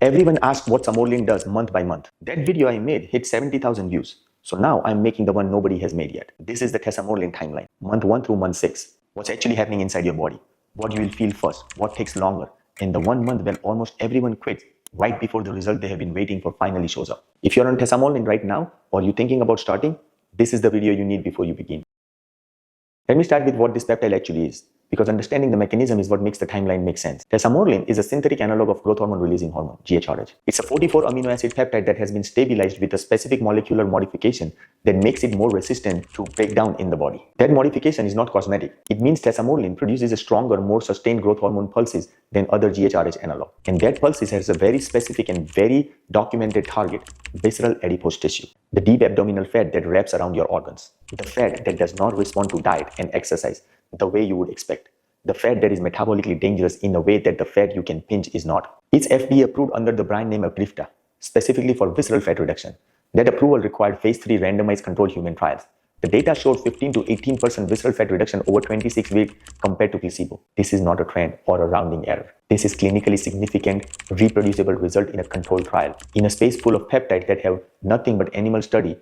Everyone asks what Sermorelin does month by month. That video I made hit 70,000 views. So now I'm making the one nobody has made yet. This is the Tesamorelin timeline, month 1 through month 6. What's actually happening inside your body, what you will feel first, what takes longer, and the 1 month when almost everyone quits right before the result they have been waiting for finally shows up. If you're on Tesamorelin right now, or you're thinking about starting, this is the video you need before you begin. Let me start with what this peptide actually is, because understanding the mechanism is what makes the timeline make sense. Tesamorelin is a synthetic analog of growth hormone releasing hormone, GHRH. It's a 44 amino acid peptide that has been stabilized with a specific molecular modification that makes it more resistant to break down in the body. That modification is not cosmetic. It means Tesamorelin produces a stronger, more sustained growth hormone pulses than other GHRH analog. And that pulses has a very specific and very documented target, visceral adipose tissue, the deep abdominal fat that wraps around your organs, the fat that does not respond to diet and exercise the way you would expect, the fat that is metabolically dangerous in a way that the fat you can pinch is not. It's FDA approved under the brand name Egrifta, specifically for visceral fat reduction. That approval required phase 3 randomized controlled human trials. The data showed 15 to 18% visceral fat reduction over 26 weeks compared to placebo. This is not a trend or a rounding error. This is clinically significant, reproducible result in a controlled trial. In a space full of peptides that have nothing but animal study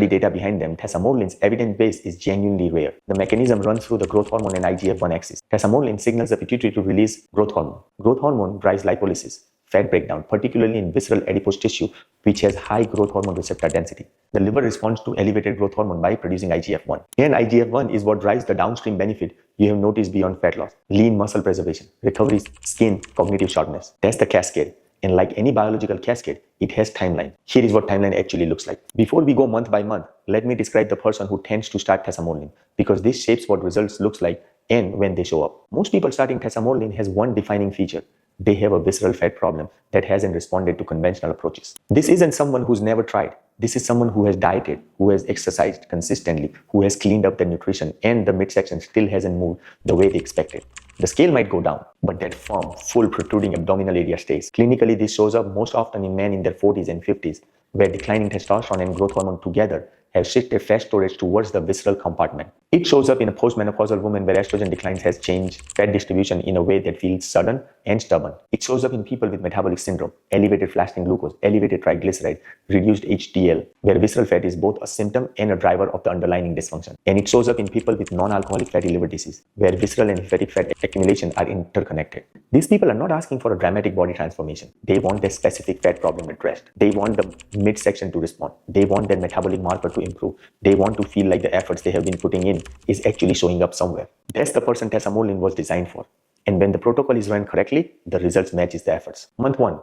data behind them, Tesamorelin's evidence base is genuinely rare. The mechanism runs through the growth hormone and IGF-1 axis. Tesamorelin signals the pituitary to release growth hormone. Growth hormone drives lipolysis, fat breakdown, particularly in visceral adipose tissue, which has high growth hormone receptor density. The liver responds to elevated growth hormone by producing IGF-1. And IGF-1 is what drives the downstream benefit you have noticed beyond fat loss: lean muscle preservation, recovery, skin, cognitive sharpness. That's the cascade. And like any biological cascade, it has timeline. Here is what timeline actually looks like. Before we go month by month, let me describe the person who tends to start Tesamorelin, because this shapes what results looks like and when they show up. Most people starting Tesamorelin has one defining feature. They have a visceral fat problem that hasn't responded to conventional approaches. This isn't someone who's never tried. This is someone who has dieted, who has exercised consistently, who has cleaned up their nutrition, and the midsection still hasn't moved the way they expected. The scale might go down, but that firm, full protruding abdominal area stays. Clinically, this shows up most often in men in their 40s and 50s, where declining testosterone and growth hormone together have shifted fat storage towards the visceral compartment. It shows up in a postmenopausal woman where estrogen declines has changed fat distribution in a way that feels sudden and stubborn. It shows up in people with metabolic syndrome, elevated fasting glucose, elevated triglyceride, reduced HDL, where visceral fat is both a symptom and a driver of the underlying dysfunction. And it shows up in people with non-alcoholic fatty liver disease, where visceral and hepatic fat accumulation are interconnected. These people are not asking for a dramatic body transformation. They want their specific fat problem addressed. They want the midsection to respond. They want their metabolic marker to improve. They want to feel like the efforts they have been putting in is actually showing up somewhere. That's the person Tesamorelin was designed for. And when the protocol is run correctly, the results matches the efforts. Month 1.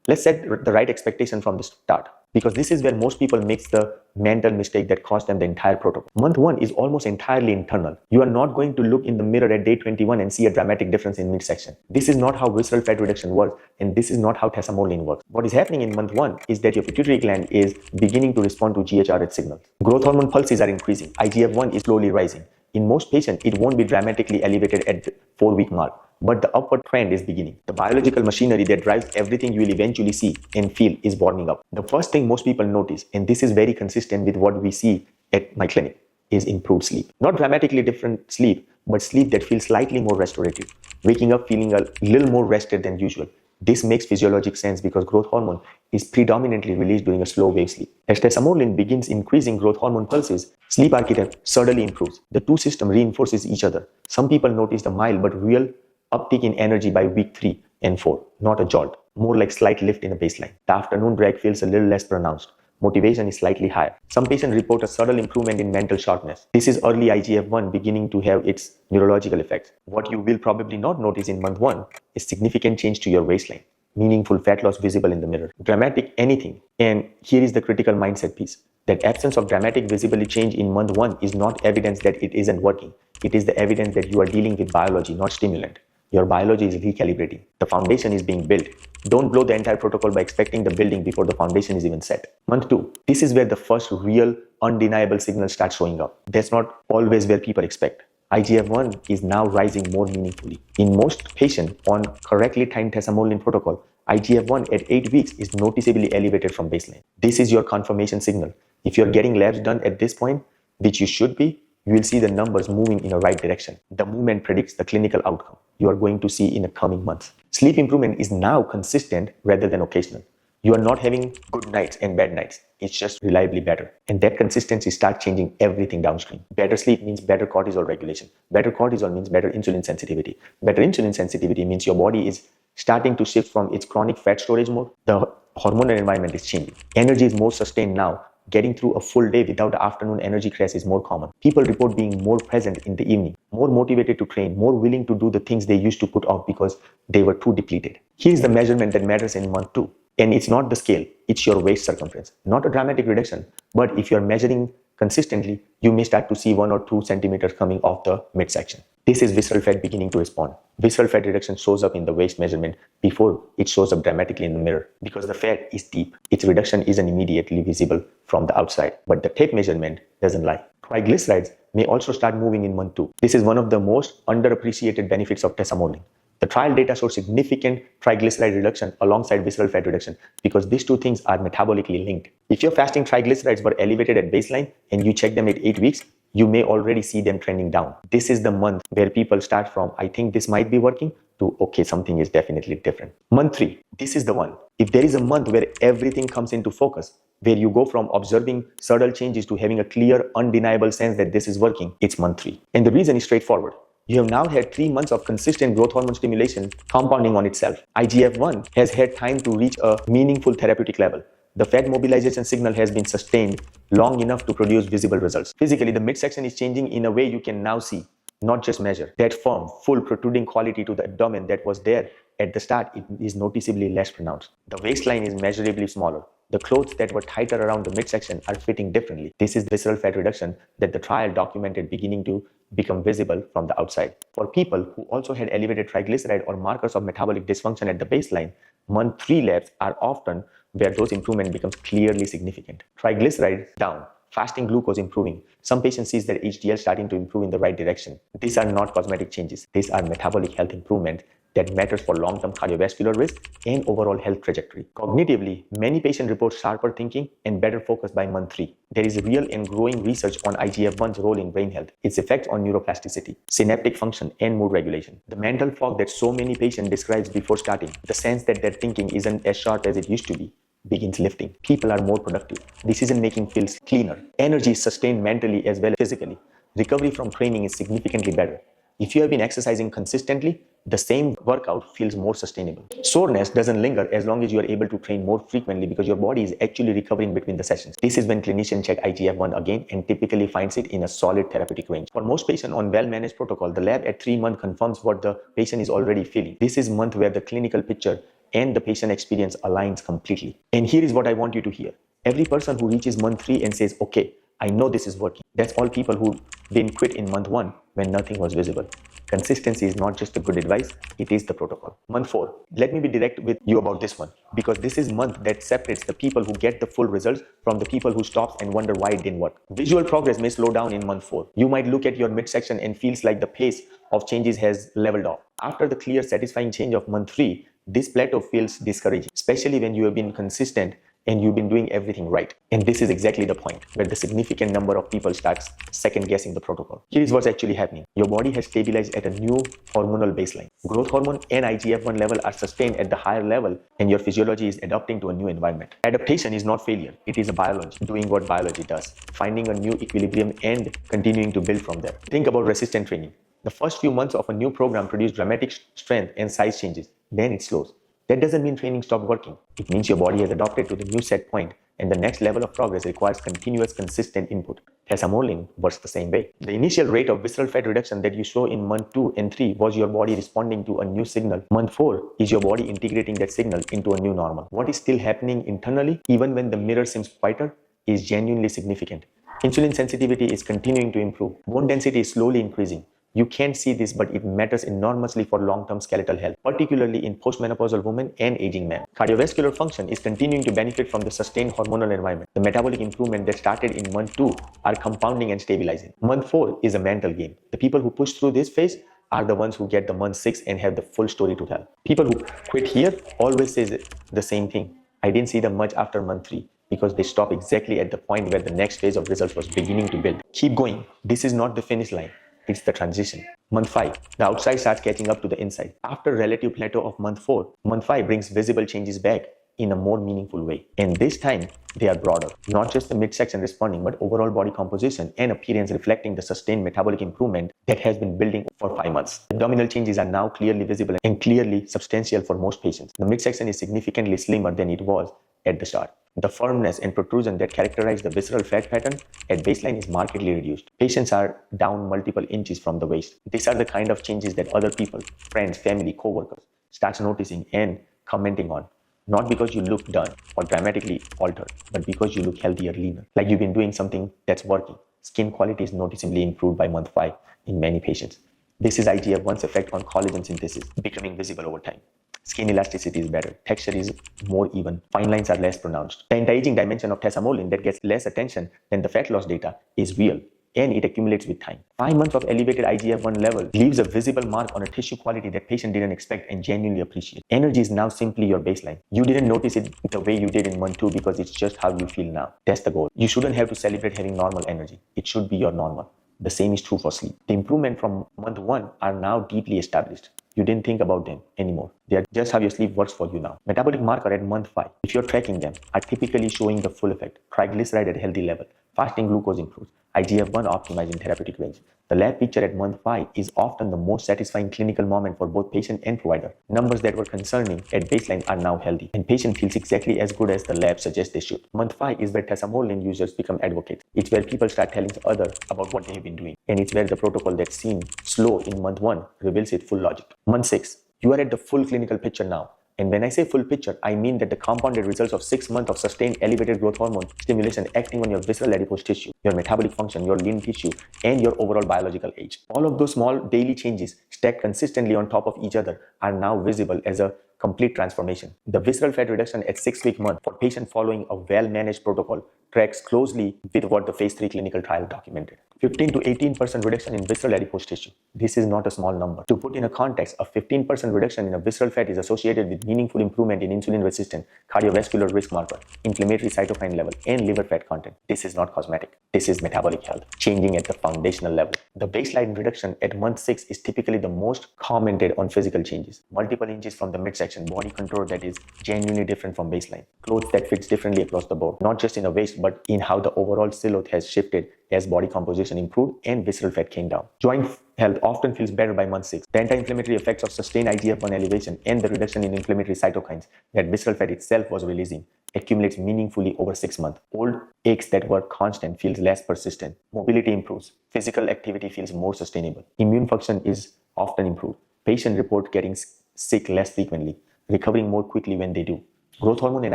Let's set the right expectation from the start, because this is where most people makes the mental mistake that cost them the entire protocol. Month 1 is almost entirely internal. You are not going to look in the mirror at day 21 and see a dramatic difference in midsection. This is not how visceral fat reduction works, and this is not how Tesamorelin works. What is happening in month 1 is that your pituitary gland is beginning to respond to GHRH signals. Growth hormone pulses are increasing. IGF-1 is slowly rising. In most patients, it won't be dramatically elevated at the 4-week mark, but the upward trend is beginning. The biological machinery that drives everything you will eventually see and feel is warming up. The first thing most people notice, and this is very consistent with what we see at my clinic, is improved sleep. Not dramatically different sleep, but sleep that feels slightly more restorative. Waking up feeling a little more rested than usual. This makes physiologic sense because growth hormone is predominantly released during a slow wave sleep. As Tesamorelin begins increasing growth hormone pulses, sleep architecture suddenly improves. The two systems reinforces each other. Some people notice the mild but real uptick in energy by week 3 and 4, not a jolt, more like slight lift in a baseline. The afternoon drag feels a little less pronounced. Motivation is slightly higher. Some patients report a subtle improvement in mental sharpness. This is early IGF-1 beginning to have its neurological effects. What you will probably not notice in month 1 is significant change to your waistline, meaningful fat loss visible in the mirror, dramatic anything. And here is the critical mindset piece. That absence of dramatic visibility change in month 1 is not evidence that it isn't working. It is the evidence that you are dealing with biology, not stimulant. Your biology is recalibrating. The foundation is being built. Don't blow the entire protocol by expecting the building before the foundation is even set. Month 2. This is where the first real, undeniable signals start showing up. That's not always where people expect. IGF-1 is now rising more meaningfully. In most patients on correctly timed Tesamorelin protocol, IGF-1 at 8 weeks is noticeably elevated from baseline. This is your confirmation signal. If you're getting labs done at this point, which you should be, you will see the numbers moving in the right direction. The movement predicts the clinical outcome. you are going to see in the coming months. Sleep improvement is now consistent rather than occasional. You are not having good nights and bad nights. It's just reliably better. And that consistency starts changing everything downstream. Better sleep means better cortisol regulation. Better cortisol means better insulin sensitivity. Better insulin sensitivity means your body is starting to shift from its chronic fat storage mode. The hormonal environment is changing. Energy is more sustained now. Getting through a full day without the afternoon energy crash is more common. People report being more present in the evening, more motivated to train, more willing to do the things they used to put off because they were too depleted. Here's the measurement that matters in month 2. And it's not the scale, it's your waist circumference. Not a dramatic reduction, but if you're measuring consistently, you may start to see 1 or 2 centimeters coming off the midsection. This is visceral fat beginning to respond. Visceral fat reduction shows up in the waist measurement before it shows up dramatically in the mirror. Because the fat is deep, its reduction isn't immediately visible from the outside, but the tape measurement doesn't lie. Triglycerides may also start moving in month 2. This is one of the most underappreciated benefits of Tesamorelin. The trial data shows significant triglyceride reduction alongside visceral fat reduction because these two things are metabolically linked. If your fasting triglycerides were elevated at baseline and you check them at 8 weeks, you may already see them trending down. This is the month where people start from, I think this might be working, to, okay, something is definitely different. Month 3, this is the one. If there is a month where everything comes into focus, where you go from observing subtle changes to having a clear, undeniable sense that this is working, it's month 3. And the reason is straightforward. You have now had 3 months of consistent growth hormone stimulation compounding on itself. IGF-1 has had time to reach a meaningful therapeutic level. The fat mobilization signal has been sustained long enough to produce visible results. Physically, the midsection is changing in a way you can now see, not just measure. That firm, full protruding quality to the abdomen that was there at the start, it is noticeably less pronounced. The waistline is measurably smaller. The clothes that were tighter around the midsection are fitting differently. This is visceral fat reduction that the trial documented beginning to become visible from the outside. For people who also had elevated triglyceride or markers of metabolic dysfunction at the baseline, month 3 labs are often where those improvement becomes clearly significant. Triglycerides down, fasting glucose improving. Some patients see their HDL starting to improve in the right direction. These are not cosmetic changes. These are metabolic health improvement that matters for long-term cardiovascular risk and overall health trajectory. Cognitively, many patients report sharper thinking and better focus by month 3. There is real and growing research on IGF-1's role in brain health, its effects on neuroplasticity, synaptic function, and mood regulation. The mental fog that so many patients describe before starting, the sense that their thinking isn't as sharp as it used to be, begins lifting. People are more productive. Decision-making feels cleaner. Energy is sustained mentally as well as physically. Recovery from training is significantly better. If you have been exercising consistently, the same workout feels more sustainable. Soreness doesn't linger as long as you are able to train more frequently because your body is actually recovering between the sessions. This is when clinicians check IGF-1 again and typically finds it in a solid therapeutic range. For most patients on well-managed protocol, the lab at 3 months confirms what the patient is already feeling. This is month where the clinical picture and the patient experience aligns completely. And here is what I want you to hear. Every person who reaches month 3 and says, okay, I know this is working. That's all people who didn't quit in month 1 when nothing was visible. Consistency is not just a good advice, it is the protocol. Month 4, let me be direct with you about this one because this is month that separates the people who get the full results from the people who stop and wonder why it didn't work. Visual progress may slow down in month 4. You might look at your midsection and feels like the pace of changes has leveled off. After the clear, satisfying change of month 3, this plateau feels discouraging, especially when you have been consistent and you've been doing everything right. And this is exactly the point where the significant number of people starts second guessing the protocol. Here is what's actually happening. Your body has stabilized at a new hormonal baseline. Growth hormone and IGF-1 level are sustained at the higher level and your physiology is adapting to a new environment. Adaptation is not failure. It is a biology doing what biology does, finding a new equilibrium and continuing to build from there. Think about resistant training. The first few months of a new program produce dramatic strength and size changes. Then it slows. That doesn't mean training stopped working. It means your body has adapted to the new set point and the next level of progress requires continuous, consistent input. Tesamorelin works the same way. The initial rate of visceral fat reduction that you saw in month 2 and 3 was your body responding to a new signal. Month 4 is your body integrating that signal into a new normal. What is still happening internally, even when the mirror seems quieter, is genuinely significant. Insulin sensitivity is continuing to improve. Bone density is slowly increasing. You can't see this, but it matters enormously for long-term skeletal health, particularly in postmenopausal women and aging men. Cardiovascular function is continuing to benefit from the sustained hormonal environment. The metabolic improvement that started in month 2 are compounding and stabilizing. Month 4 is a mental game. The people who push through this phase are the ones who get the month 6 and have the full story to tell. People who quit here always say the same thing. I didn't see them much after month 3. Because they stop exactly at the point where the next phase of results was beginning to build. Keep going. This is not the finish line. It's the transition. Month 5, the outside starts catching up to the inside. After relative plateau of month 4, month 5 brings visible changes back in a more meaningful way. And this time, they are broader. Not just the midsection responding, but overall body composition and appearance reflecting the sustained metabolic improvement that has been building for 5 months. Abdominal changes are now clearly visible and clearly substantial for most patients. The midsection is significantly slimmer than it was at the start. The firmness and protrusion that characterize the visceral fat pattern at baseline is markedly reduced. Patients are down multiple inches from the waist. These are the kind of changes that other people, friends, family, co-workers, starts noticing and commenting on. Not because you look done or dramatically altered, but because you look healthier, leaner, like you've been doing something that's working. Skin quality is noticeably improved by month 5 in many patients. This is IGF-1's effect on collagen synthesis becoming visible over time. Skin elasticity is better, texture is more even, fine lines are less pronounced. The anti-aging dimension of Tesamorelin that gets less attention than the fat loss data is real, and it accumulates with time. 5 months of elevated IGF-1 level leaves a visible mark on a tissue quality that patient didn't expect and genuinely appreciate. Energy is now simply your baseline. You didn't notice it the way you did in month 2 because it's just how you feel now. That's the goal. You shouldn't have to celebrate having normal energy. It should be your normal. The same is true for sleep. The improvement from month 1 are now deeply established. You didn't think about them anymore. They are just how your sleep works for you now. Metabolic marker at month 5, if you're tracking them, are typically showing the full effect. Triglyceride at healthy level. Fasting glucose improves. IGF-1 optimizing therapeutic range. The lab picture at month 5 is often the most satisfying clinical moment for both patient and provider. Numbers that were concerning at baseline are now healthy, and patient feels exactly as good as the lab suggests they should. Month 5 is where Tesamorelin users become advocates. It's where people start telling others about what they have been doing, and it's where the protocol that seemed slow in month 1 reveals its full logic. Month 6, you are at the full clinical picture now. And when I say full picture, I mean that the compounded results of 6 months of sustained elevated growth hormone stimulation acting on your visceral adipose tissue, your metabolic function, your lean tissue, and your overall biological age. All of those small daily changes stacked consistently on top of each other are now visible as a complete transformation. The visceral fat reduction at 6-week month for patients following a well-managed protocol tracks closely with what the phase 3 clinical trial documented. 15 to 18% reduction in visceral adipose tissue. This is not a small number. To put in a context, a 15% reduction in a visceral fat is associated with meaningful improvement in insulin-resistant, cardiovascular risk marker, inflammatory cytokine level, and liver fat content. This is not cosmetic. This is metabolic health, changing at the foundational level. The baseline reduction at month 6 is typically the most commented on physical changes. Multiple inches from the midsection, body contour that is genuinely different from baseline, clothes that fits differently across the board, not just in the waist, but in how the overall silhouette has shifted as body composition improved and visceral fat came down. Joint health often feels better by month 6. The anti-inflammatory effects of sustained IGF-1 elevation and the reduction in inflammatory cytokines that visceral fat itself was releasing accumulates meaningfully over 6 months. Old aches that were constant feels less persistent. Mobility improves. Physical activity feels more sustainable. Immune function is often improved. Patients report getting sick less frequently, recovering more quickly when they do. Growth hormone and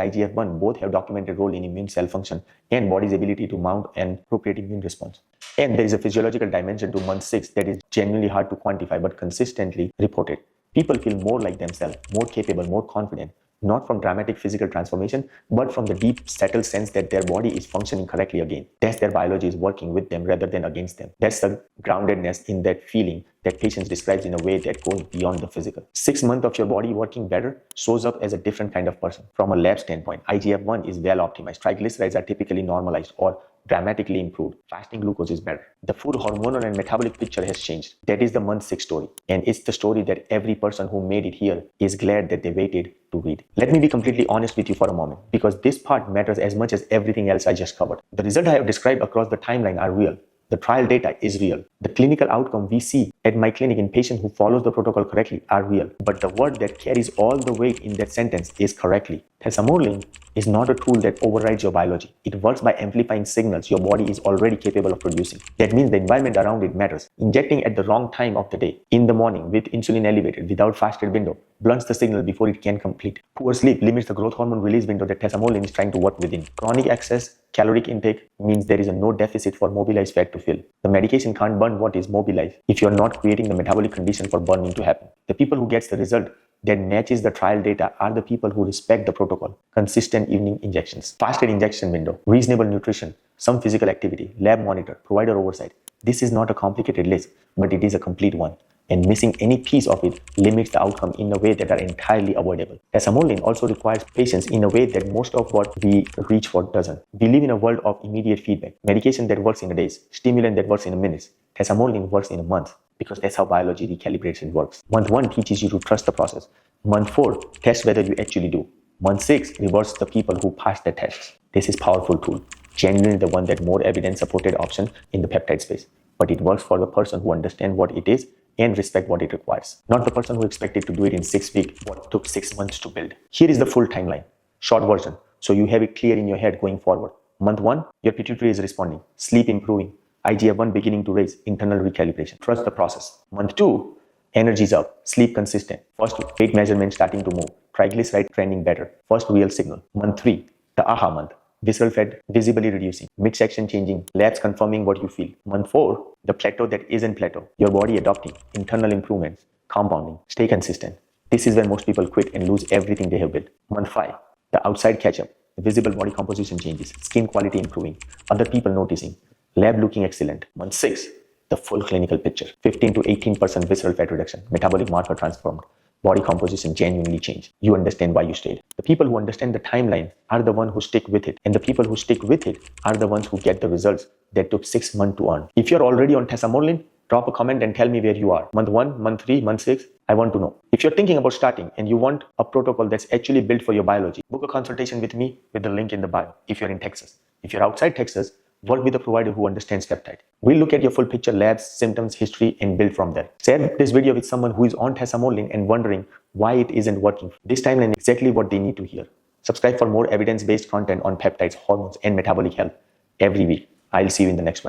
IGF-1 both have documented role in immune cell function and body's ability to mount an appropriate immune response. And there is a physiological dimension to month 6 that is genuinely hard to quantify but consistently reported. People feel more like themselves, more capable, more confident, not from dramatic physical transformation, but from the deep, settled sense that their body is functioning correctly again. That's their biology is working with them rather than against them. That's the groundedness in that feeling that patients describes in a way that goes beyond the physical. 6 months of your body working better shows up as a different kind of person. From a lab standpoint, IGF-1 is well optimized. Triglycerides are typically normalized or dramatically improved. Fasting glucose is better. The full hormonal and metabolic picture has changed. That is the month 6 story. And it's the story that every person who made it here is glad that they waited to read. Let me be completely honest with you for a moment, because this part matters as much as everything else I just covered. The results I have described across the timeline are real. The trial data is real. The clinical outcome we see at my clinic in patients who follows the protocol correctly are real. But the word that carries all the weight in that sentence is correctly. Tesamorelin is not a tool that overrides your biology. It works by amplifying signals your body is already capable of producing. That means the environment around it matters. Injecting at the wrong time of the day, in the morning with insulin elevated without fasted window, blunts the signal before it can complete. Poor sleep limits the growth hormone release window that Tesamorelin is trying to work within. Chronic excess caloric intake means there is no deficit for mobilized fat to fill. The medication can't burn what is mobilized if you're not creating the metabolic condition for burning to happen. The people who gets the result that matches the trial data are the people who respect the protocol. Consistent evening injections, fasted injection window, reasonable nutrition, some physical activity, lab monitor, provider oversight. This is not a complicated list, but it is a complete one. And missing any piece of it limits the outcome in a way that are entirely avoidable. Tesamorelin also requires patience in a way that most of what we reach for doesn't. We live in a world of immediate feedback, medication that works in a days, stimulant that works in a minute. Tesamorelin works in a month because that's how biology recalibration works. Month 1 teaches you to trust the process. Month 4 tests whether you actually do. Month 6 rewards the people who pass the tests. This is powerful tool, genuinely the one that more evidence supported option in the peptide space. But it works for the person who understands what it is and respect what it requires. Not the person who expected to do it in 6 weeks, what took 6 months to build. Here is the full timeline, short version, so you have it clear in your head going forward. Month 1, your pituitary is responding, sleep improving, IGF-1 beginning to raise, internal recalibration. Trust the process. Month 2, energy is up, sleep consistent. First, weight measurement starting to move, triglyceride trending better. First real signal. Month 3, the aha month. Visceral fat visibly reducing, midsection changing, labs confirming what you feel. Month 4, the plateau that isn't plateau, your body adopting, internal improvements, compounding, stay consistent. This is when most people quit and lose everything they have built. Month 5, the outside catch up, the visible body composition changes, skin quality improving, other people noticing, lab looking excellent. Month 6, the full clinical picture, 15 to 18% visceral fat reduction, metabolic marker transformed, body composition genuinely changed. You understand why you stayed. The people who understand the timeline are the ones who stick with it. And the people who stick with it are the ones who get the results that took 6 months to earn. If you're already on Tesamorelin, drop a comment and tell me where you are. Month 1, month 3, month 6, I want to know. If you're thinking about starting and you want a protocol that's actually built for your biology, book a consultation with me with the link in the bio if you're in Texas. If you're outside Texas, work with a provider who understands peptide. We'll look at your full picture, labs, symptoms, history, and build from there. Share this video with someone who is on Tesamorelin and wondering why it isn't working. This timeline is exactly what they need to hear. Subscribe for more evidence-based content on peptides, hormones, and metabolic health every week. I'll see you in the next one.